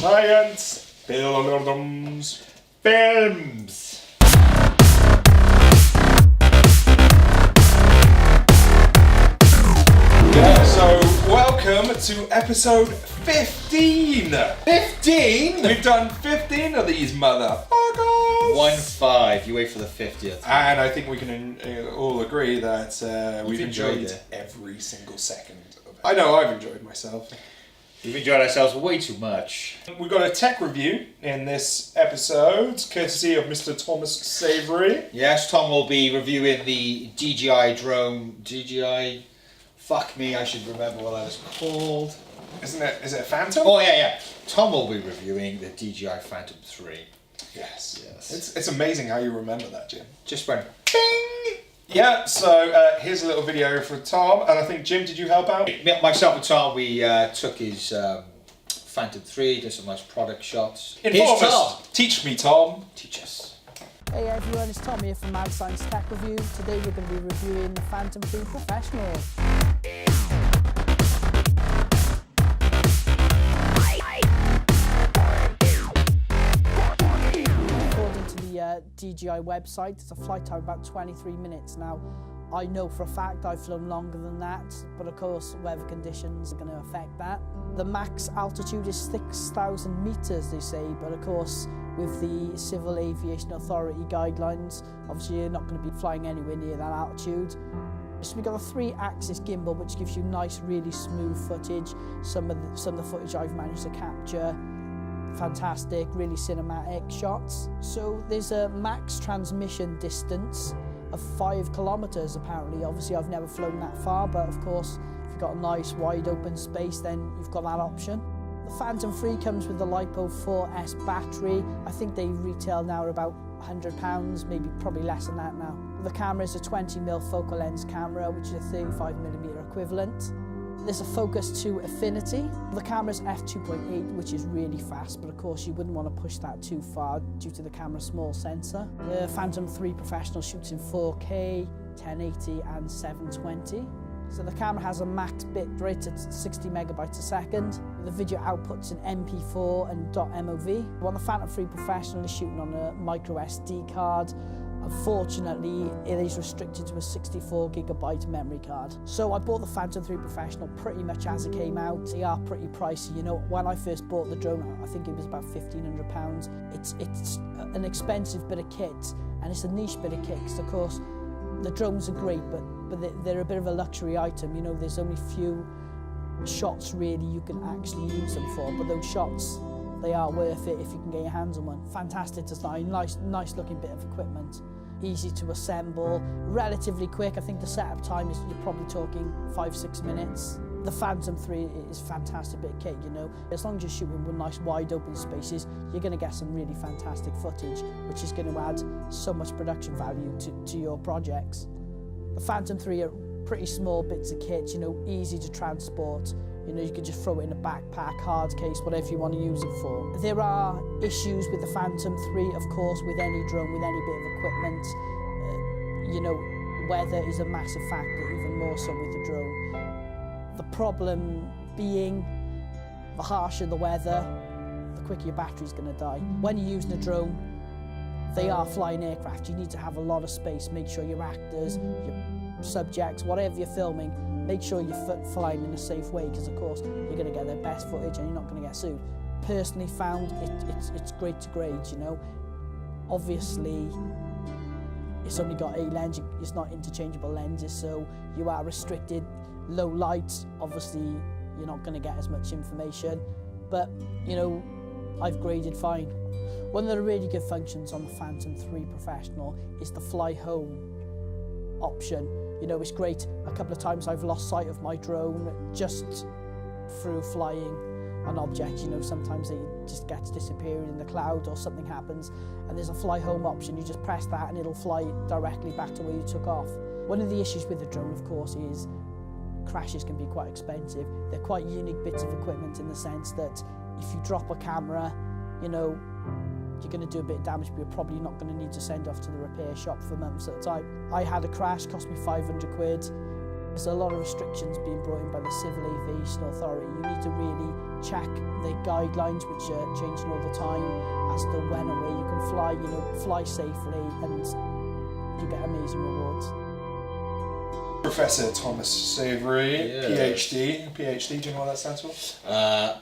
Science, films. Yeah, so welcome to episode 15. 15? We've done 15 of these motherfuckers. 1-5. You wait for the 50th. And I think we can all agree that we've enjoyed it. every single second of it. I know I've enjoyed myself. We've enjoyed ourselves way too much. We've got a tech review in this episode, courtesy of Mr. Thomas Savoury. Yes, Tom will be reviewing the DJI drone. DJI... Fuck me, I should remember what that was called. Is it a Phantom? Oh, yeah. Tom will be reviewing the DJI Phantom 3. Yes. It's amazing how you remember that, Jim. Just went bing! Yeah, so here's a little video for Tom, and I think, Jim, did you help out? Myself and Tom, we took his Phantom 3, did some nice product shots. Inform us. Teach me, Tom. Teach us. Hey everyone, it's Tom here from Mad Science Tech Review. Today we're going to be reviewing the Phantom 3 Professional. According to the DJI website, it's a flight time of about 23 minutes. Now, I know for a fact I've flown longer than that, but of course weather conditions are going to affect that. The max altitude is 6,000 meters, they say, but of course with the Civil Aviation Authority guidelines, obviously you're not going to be flying anywhere near that altitude. So we've got a 3-axis gimbal which gives you nice, really smooth footage. Some of the footage I've managed to capture, fantastic, really cinematic shots. So there's a max transmission distance of 5 kilometers apparently. Obviously I've never flown that far, but of course if you've got a nice wide open space then you've got that option. The Phantom 3 comes with the LiPo 4S battery. I think they retail now at about £100, maybe probably less than that now. The camera is a 20mm focal lens camera, which is a 35mm equivalent. There's a focus to affinity. The camera's f2.8, which is really fast, but of course you wouldn't want to push that too far due to the camera's small sensor. The Phantom 3 Professional shoots in 4K, 1080 and 720. So the camera has a max bit rate at 60 megabytes a second. The video output's in MP4 and .mov. Well, the Phantom 3 Professional is shooting on a micro SD card. Unfortunately, it is restricted to a 64GB memory card. So I bought the Phantom 3 Professional pretty much as it came out. They are pretty pricey. You know, when I first bought the drone, I think it was about £1,500. It's an expensive bit of kit, and it's a niche bit of kit, because of course, the drones are great, but they're a bit of a luxury item. You know, there's only few shots really you can actually use them for, but those shots, they are worth it if you can get your hands on one. Fantastic design, nice looking bit of equipment. Easy to assemble, relatively quick. I think the setup time is, you're probably talking 5-6 minutes. The Phantom 3 is a fantastic bit of kit, you know. As long as you're shooting with nice wide open spaces, you're going to get some really fantastic footage, which is going to add so much production value to your projects. The Phantom 3 are pretty small bits of kit, you know, easy to transport. You know, you can just throw it in a backpack, hard case, whatever you want to use it for. There are issues with the Phantom 3, of course, with any drone, with any bit of equipment. You know, weather is a massive factor, even more so with the drone. The problem being, the harsher the weather, the quicker your battery's going to die. When you're using a drone, they are flying aircraft. You need to have a lot of space. Make sure your actors, your subjects, whatever you're filming, make sure you're flying in a safe way, because of course you're going to get the best footage and you're not going to get sued. Personally found it's great to grade, you know. Obviously it's only got a lens, it's not interchangeable lenses, so you are restricted. Low light, obviously you're not going to get as much information, but you know, I've graded fine. One of the really good functions on the Phantom 3 Professional is the fly home option. You know, it's great. A couple of times I've lost sight of my drone just through flying an object. You know, sometimes it just gets disappeared in the cloud or something happens, and there's a fly home option. You just press that and it'll fly directly back to where you took off. One of the issues with the drone, of course, is crashes can be quite expensive. They're quite unique bits of equipment in the sense that if you drop a camera, you know, you're going to do a bit of damage, but you're probably not going to need to send off to the repair shop for months at a time. I had a crash, cost me 500 quid. There's a lot of restrictions being brought in by the Civil Aviation Authority. You need to really check the guidelines, which are changing all the time, as to when and where you can fly. You know, fly safely, and you get amazing rewards. Professor Thomas Savoury, Yeah. PhD. PhD, do you know what that stands for?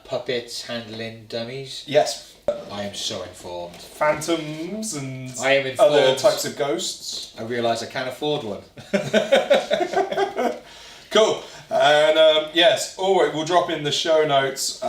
Puppets handling dummies. Yes. I am so informed. Phantoms and I am informed. other types of ghosts. I realise I can't afford one. Cool. And yes, always we'll drop in the show notes.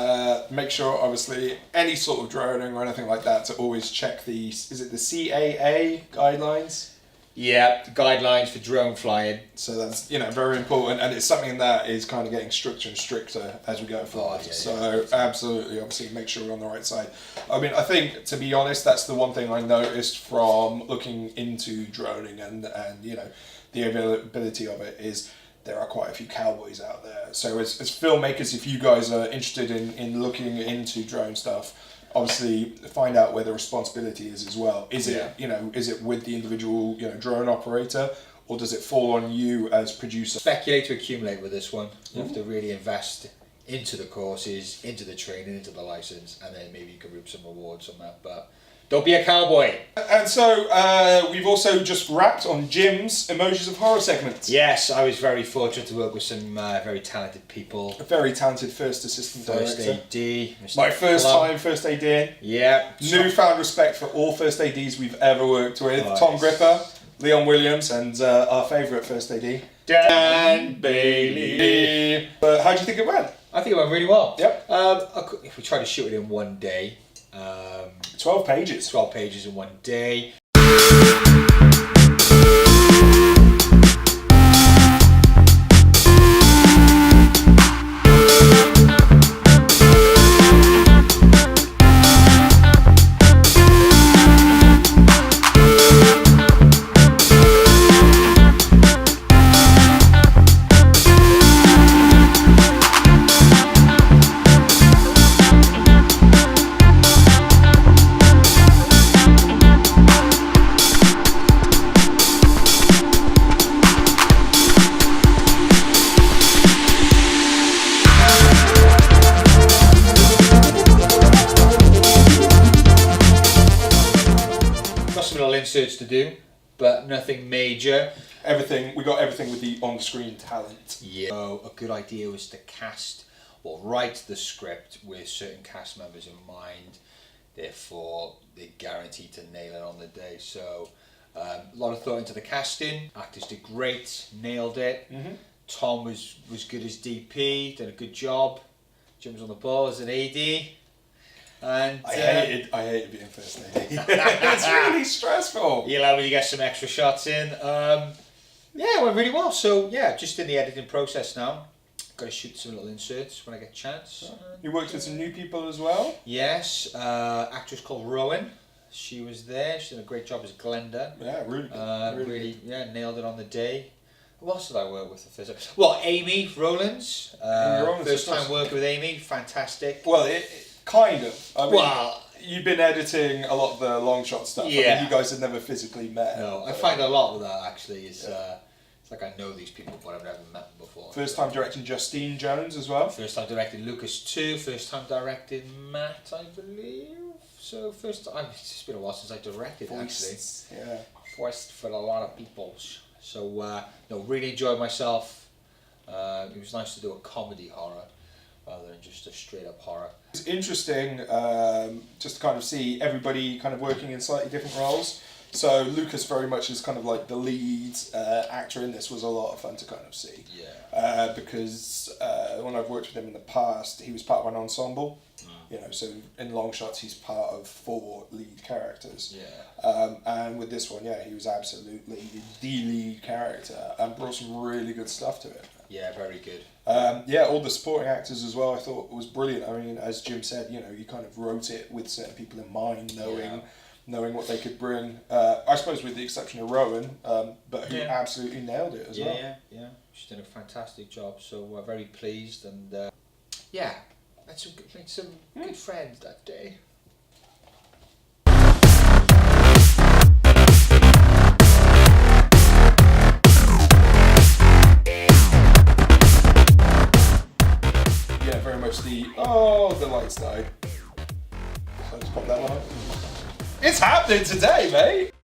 Make sure, obviously, any sort of droning or anything like that, to always check the, is it the CAA guidelines? Yeah, guidelines for drone flying. So that's, you know, very important, and it's something that is kind of getting stricter and stricter as we go forward. yeah, So absolutely, obviously, make sure we're on the right side. I mean, I think, to be honest, that's the one thing I noticed from looking into droning and you know, the availability of it is there are quite a few cowboys out there. So as filmmakers, if you guys are interested in looking into drone stuff, obviously find out where the responsibility is as well. Is it, you know, is it with the individual, you know, drone operator, or does it fall on you as producer? Speculate to accumulate with this one. You have to really invest into the courses, into the training, into the license, and then maybe you can reap some rewards on that. But don't be a cowboy. And so we've also just wrapped on Jim's Emojis of Horror segment. Yes, I was very fortunate to work with some very talented people. A very talented first assistant First director. AD. Mr. My first Plumb. time first AD. Yeah. Newfound respect for all first ADs we've ever worked with. Oh, Tom yes. Gripper, Leon Williams, and our favourite first AD, Dan Bailey. But how do you think it went? I think it went really well. Yep. If we tried to shoot it in one day, 12 pages. 12 pages in one day. Inserts to do, but nothing major. We got everything with the on-screen talent. Yeah. So a good idea was to cast or write the script with certain cast members in mind. Therefore, they're guaranteed to nail it on the day. So a lot of thought into the casting. Actors did great, nailed it. Tom was good as DP, did a good job. Jim was on the ball as an AD. And I hated being first AD. It's really stressful. You allow me to get some extra shots in. Yeah, it went really well. So yeah, just in the editing process now. Got to shoot some little inserts when I get a chance. You worked with some new people as well? Yes, actress called Rowan. She was there. She did a great job as Glenda. Yeah, really good. Really, yeah, nailed it on the day. Who else did I work with? Well, Amy Rowlands. First time working with Amy. Fantastic. Well, kind of. I mean, Well, you've been editing a lot of the long shot stuff. Yeah. I mean, you guys have never physically met. no, I find a lot with that actually. It's like I know these people, but I've never met them before. First time directing Justine Jones as well. First time directed Lucas too. First time directed Matt, I believe. So first time. It's just been a while since I directed Voiced, actually. yeah. Voiced for a lot of people. So no, really enjoyed myself. It was nice to do a comedy horror rather than just a straight up horror. It's interesting just to kind of see everybody kind of working in slightly different roles. So Lucas very much is kind of like the lead actor in this. Was a lot of fun to kind of see. Yeah. Because when I've worked with him in the past, he was part of an ensemble. You know, so in long shots he's part of 4 lead characters. Yeah. And with this one, yeah, he was absolutely the lead character and brought some really good stuff to it. Yeah, very good. Yeah, all the supporting actors as well I thought was brilliant. I mean, as Jim said, you know, you kind of wrote it with certain people in mind, knowing what they could bring. I suppose with the exception of Rowan, but who absolutely nailed it as well. Yeah. She's done a fantastic job, so we're very pleased and yeah, made some good friends that day. Oh, the lights died. So let's pop that one on. It's happening today, mate!